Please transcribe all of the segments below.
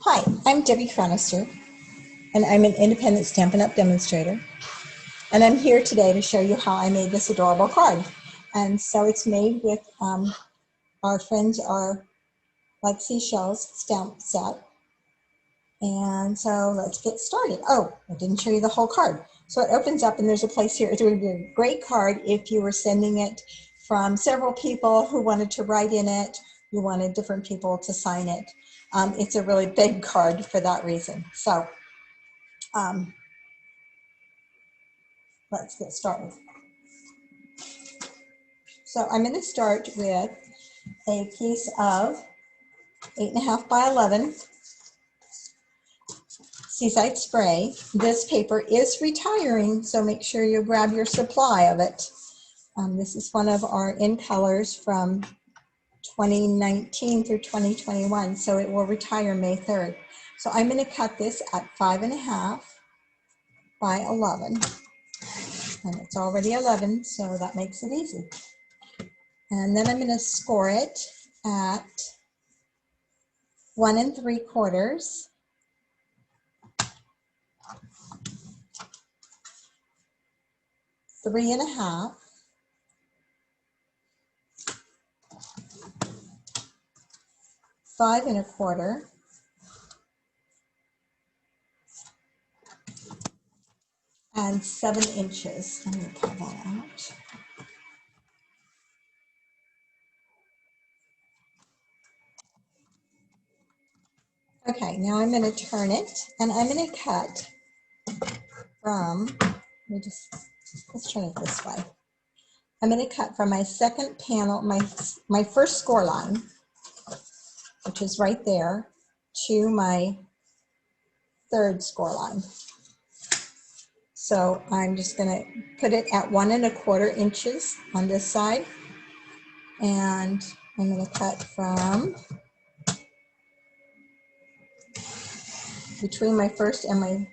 Hi, I'm Debbie Cronister, and I'm an independent Stampin' Up! Demonstrator. And I'm here today to show you how I made this adorable card. And so it's made with our Friends Are Like Seashells stamp set. And so let's get started. Oh, I didn't show you the whole card. So it opens up and there's a place here. It would be a great card if you were sending it from several people who wanted to write in it. You wanted different people to sign it. It's a really big card for that reason. So let's get started. So I'm going to start with a piece of 8.5 by 11 Seaside Spray. This paper is retiring, so make sure you grab your supply of it. This is one of our in colors from 2019 through 2021, so it will retire May 3rd. So I'm going to cut this at 5.5 by 11, and it's already 11, so that makes it easy. And then I'm going to score it at 1 3/4, 3.5, 5 1/4, and 7 inches. Let me pull that out. Okay, now I'm going to turn it, and I'm going to cut from, let's turn it this way. I'm going to cut from my second panel, my first score line, which is right there, to my third score line. So I'm just going to put it at 1 1/4 inches on this side, and I'm going to cut from between my first and my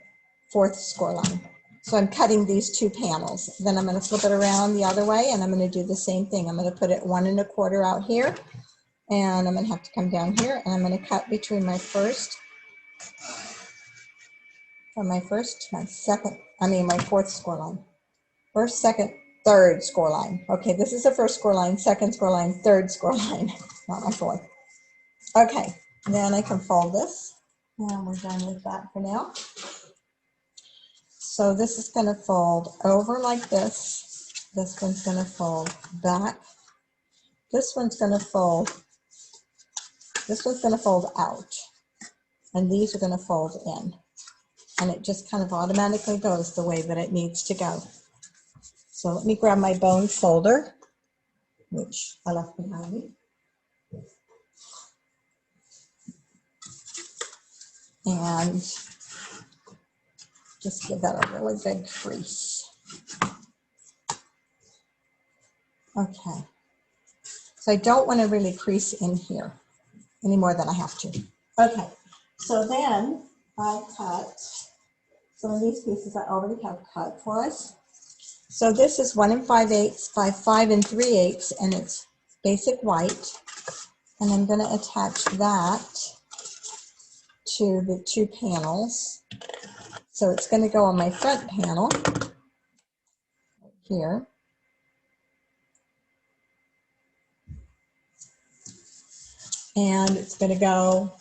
fourth score line. So I'm cutting these two panels. Then I'm going to flip it around the other way, and I'm going to do the same thing. I'm going to put it 1 1/4 out here, and I'm going to have to come down here, and I'm going to cut between my first, from my first to my second, my fourth score line. First, second, third score line. Okay, this is the first score line, second score line, third score line, not my fourth. Okay, then I can fold this, and we're done with that for now. So this is going to fold over like this. This one's going to fold back. This one's going to fold. This one's going to fold out. And these are going to fold in. And it just kind of automatically goes the way that it needs to go. So let me grab my bone folder, which I left behind me. And just give that a really good crease. Okay. So I don't want to really crease in here any more than I have to. Okay. So then I cut some of these pieces I already have cut for us. So this is 1 5/8 by 5 3/8, and it's basic white. And I'm going to attach that to the two panels. So it's going to go on my front panel here. And it's going to go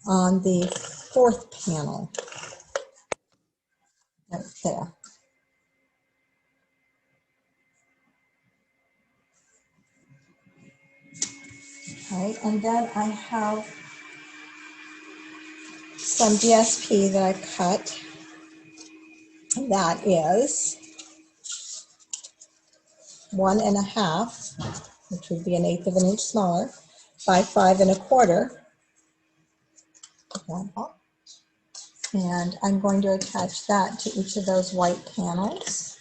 on the fourth panel right there. Okay, and then I have some DSP that I've cut. And that is 1 1/2, which would be 1/8 of an inch smaller, by 5 1/4. And I'm going to attach that to each of those white panels.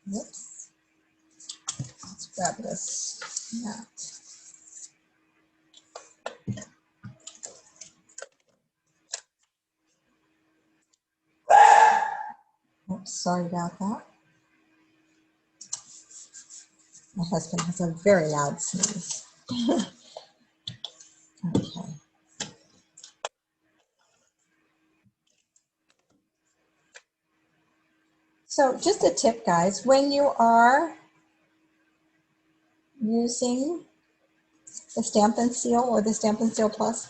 Whoops. Let's grab this mat. Oops, sorry about that. My husband has a very loud sneeze. Okay. So just a tip, guys, when you are using the Stampin' Seal or the Stampin' Seal Plus,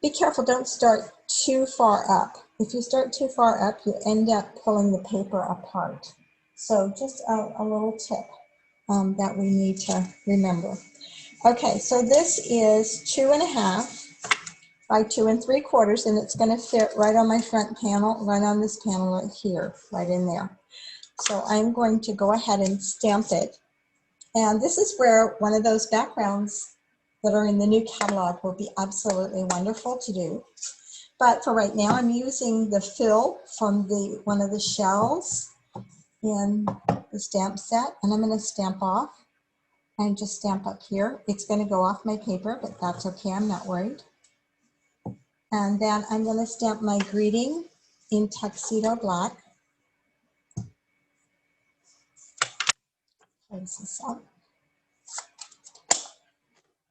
be careful, don't start too far up. If you start too far up, you end up pulling the paper apart. So just a little tip that we need to remember. Okay, so this is 2.5 by 2 3/4, and it's going to fit right on my front panel, right on this panel right here, right in there. So I'm going to go ahead and stamp it. And this is where one of those backgrounds that are in the new catalog will be absolutely wonderful to do. But for right now, I'm using the fill from one of the shells in the stamp set, and I'm going to stamp off and just stamp up here. It's going to go off my paper, but that's okay. I'm not worried. And then I'm going to stamp my greeting in tuxedo black. Close this up.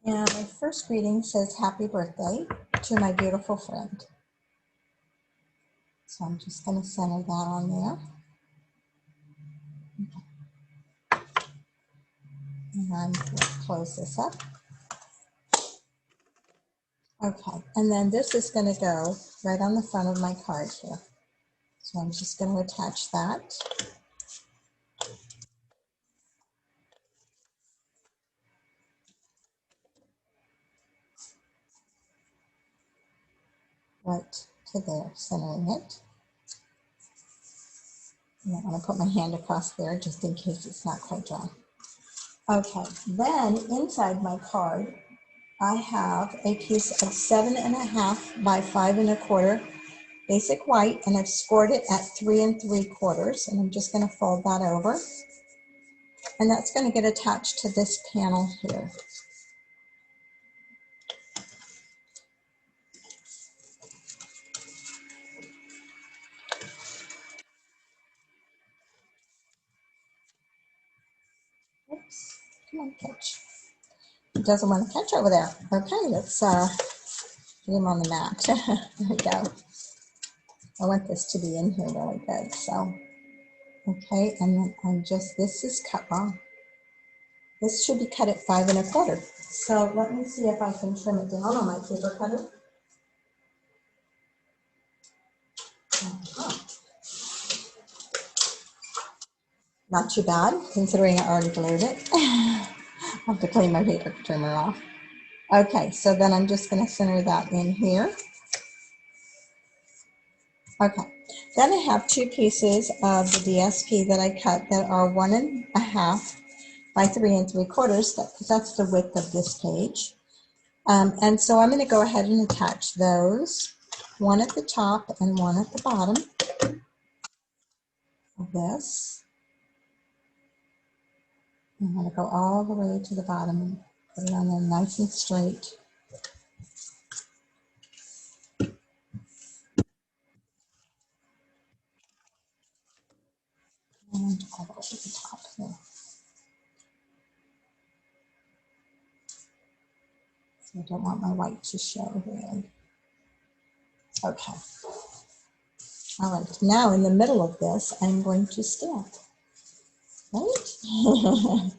And my first greeting says, "Happy birthday to my beautiful friend." So I'm just going to center that on there. And I'm going to close this up. Okay, and then this is going to go right on the front of my card here. So I'm just going to attach that. Right to there, centering it. And I'm going to put my hand across there just in case it's not quite dry. Okay, then inside my card, I have a piece of 7.5 by 5 1/4 basic white, and I've scored it at 3 3/4, and I'm just going to fold that over. And that's going to get attached to this panel here. Oops, come on, catch. It doesn't want to catch over there. Okay, let's get him on the mat. There we go. I want this to be in here really good, so. Okay, and then this is cut wrong. This should be cut at 5 1/4. So let me see if I can trim it down on my paper cutter. Not too bad, considering I already glued it. I'll have to clean my paper trimmer off. Okay, so then I'm just going to center that in here. Okay, then I have 2 pieces of the DSP that I cut that are 1.5 by 3 3/4. That's the width of this page. And so I'm going to go ahead and attach those, one at the top and one at the bottom of this. I'm going to go all the way to the bottom and put it on there nice and straight. And all the way to the top here. So I don't want my white to show really. Okay. All right, now in the middle of this, I'm going to stamp. Right?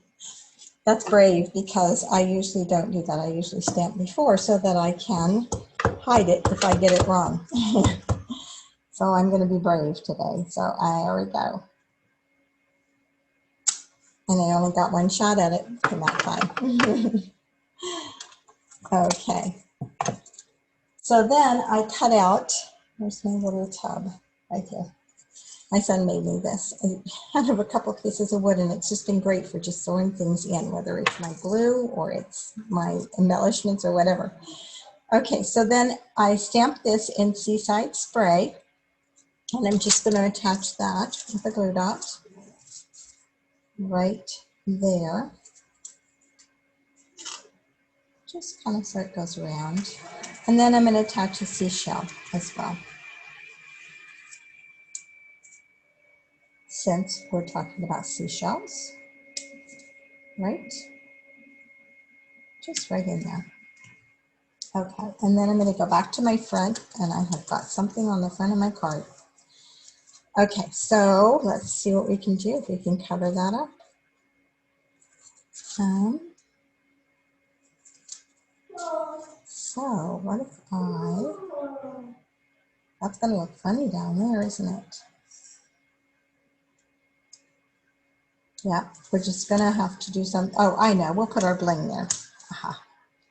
That's brave because I usually don't do that. I usually stamp before so that I can hide it if I get it wrong. So I'm going to be brave today. So there we go. And I only got one shot at it in that time. Okay. So then I cut out, there's my little tub right here. My son made me this. I have a couple pieces of wood, and it's just been great for just throwing things in, whether it's my glue or it's my embellishments or whatever. Okay, so then I stamped this in Seaside Spray, and I'm just going to attach that with a glue dot right there. Just kind of so it goes around. And then I'm going to attach a seashell as well. Since we're talking about seashells, right? Just right in there. Okay, and then I'm going to go back to my front, and I have got something on the front of my card. Okay, so let's see what we can do, if we can cover that up. So what if that's going to look funny down there, isn't it? Yeah, we're just going to have to do some, oh, I know, we'll put our bling there. Aha.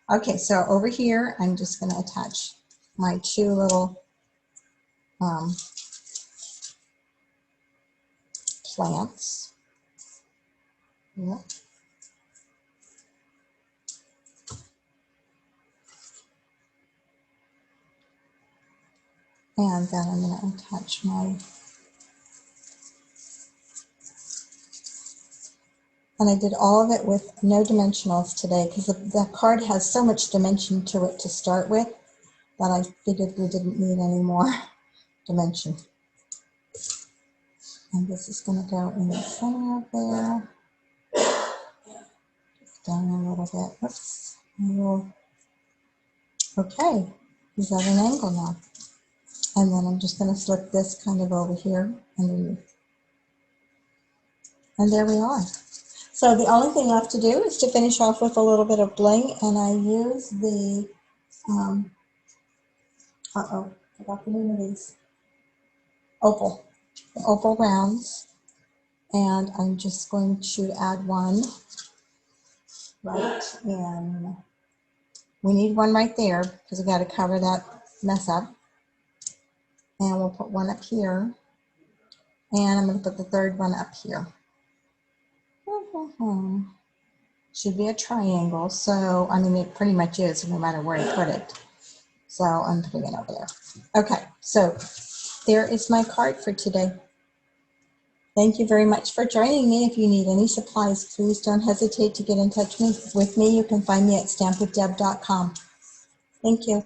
Okay, so over here, I'm just going to attach my two little plants. Yeah. And then I'm going to attach my, and I did all of it with no dimensionals today because the card has so much dimension to it to start with that I figured we didn't need any more dimension. And this is going to go in the center of there. Just down a little bit. Oops. Okay. Is that an angle now? And then I'm just going to slip this kind of over here underneath. And there we are. So the only thing left to do is to finish off with a little bit of bling, and I use the, forgot the name of these, opal, the opal rounds, and I'm just going to add one right in. We need one right there because we got to cover that mess up, and we'll put one up here, and I'm going to put the third one up here. Should be a triangle, so I mean it pretty much is no matter where I put it. So I'm putting it over there. Okay, so there is my card for today. Thank you very much for joining me. If you need any supplies, please don't hesitate to get in touch with me. You can find me at stampwithdeb.com. Thank you.